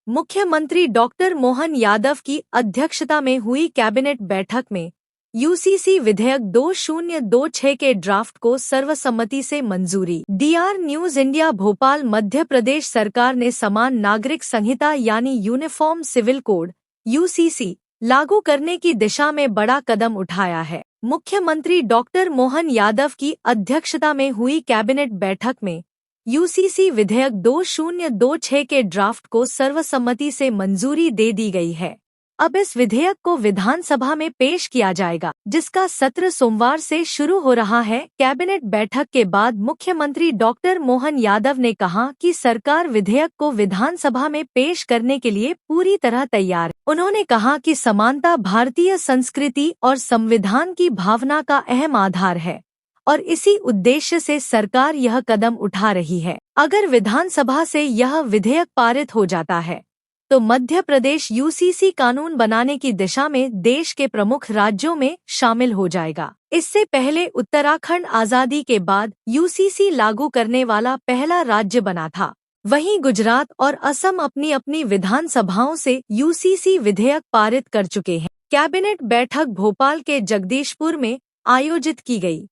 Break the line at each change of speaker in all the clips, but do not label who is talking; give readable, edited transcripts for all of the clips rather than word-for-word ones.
मुख्यमंत्री डॉक्टर मोहन यादव की अध्यक्षता में हुई कैबिनेट बैठक में यूसीसी विधेयक 2026 के ड्राफ्ट को सर्वसम्मति से मंजूरी। DR news India Bhopal. Madhya Pradesh सरकार ने समान नागरिक संहिता यानी यूनिफॉर्म सिविल कोड (यूसीसी) लागू करने की दिशा में बड़ा कदम उठाया है। मुख्यमंत्री डॉक्टर मोहन यादव की अध्यक्षता में हुई कैबिनेट बैठक में यूसीसी विधेयक 2026 के ड्राफ्ट को सर्वसम्मति से मंजूरी दे दी गई है। अब इस विधेयक को विधानसभा में पेश किया जाएगा, जिसका सत्र सोमवार से शुरू हो रहा है। कैबिनेट बैठक के बाद मुख्यमंत्री डॉक्टर मोहन यादव ने कहा कि सरकार विधेयक को विधानसभा में पेश करने के लिए पूरी तरह तैयार है। उन्होंने कहा कि समानता भारतीय संस्कृति और संविधान की भावना का अहम आधार है और इसी उद्देश्य से सरकार यह कदम उठा रही है। अगर विधानसभा से यह विधेयक पारित हो जाता है तो मध्य प्रदेश यूसीसी कानून बनाने की दिशा में देश के प्रमुख राज्यों में शामिल हो जाएगा। इससे पहले उत्तराखंड आजादी के बाद यूसीसी लागू करने वाला पहला राज्य बना था। वहीं गुजरात और असम अपनी अपनी विधानसभाओं से यूसीसी विधेयक पारित कर चुके हैं। कैबिनेट बैठक भोपाल के जगदीशपुर में आयोजित की गई।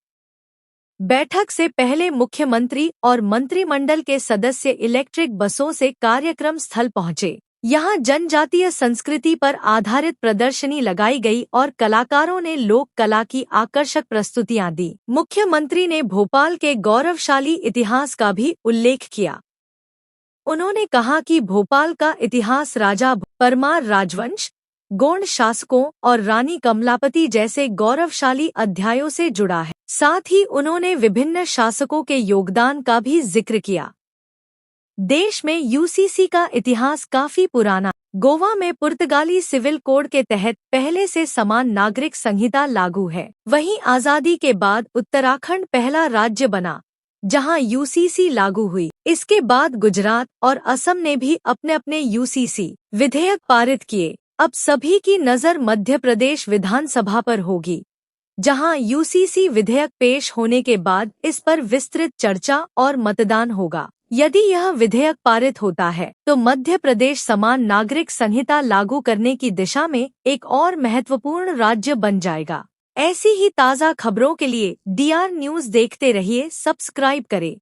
बैठक से पहले मुख्यमंत्री और मंत्रिमंडल के सदस्य इलेक्ट्रिक बसों से कार्यक्रम स्थल पहुंचे। यहां जनजातीय संस्कृति पर आधारित प्रदर्शनी लगाई गई और कलाकारों ने लोक कला की आकर्षक प्रस्तुतियां दी। मुख्यमंत्री ने भोपाल के गौरवशाली इतिहास का भी उल्लेख किया। उन्होंने कहा कि भोपाल का इतिहास राजा परमार राजवंश, गोंड शासकों और रानी कमलापति जैसे गौरवशाली अध्यायों से जुड़ा है। साथ ही उन्होंने विभिन्न शासकों के योगदान का भी जिक्र किया। देश में यूसीसी का इतिहास काफी पुराना। गोवा में पुर्तगाली सिविल कोड के तहत पहले से समान नागरिक संहिता लागू है। वहीं आजादी के बाद उत्तराखंड पहला राज्य बना जहां यूसीसी लागू हुई। इसके बाद गुजरात और असम ने भी अपने अपने यूसीसी विधेयक पारित किए। अब सभी की नजर मध्य प्रदेश विधानसभा पर होगी, जहां यूसीसी विधेयक पेश होने के बाद इस पर विस्तृत चर्चा और मतदान होगा। यदि यह विधेयक पारित होता है तो मध्य प्रदेश समान नागरिक संहिता लागू करने की दिशा में एक और महत्वपूर्ण राज्य बन जाएगा। ऐसी ही ताज़ा खबरों के लिए DR न्यूज देखते रहिए। सब्सक्राइब करें।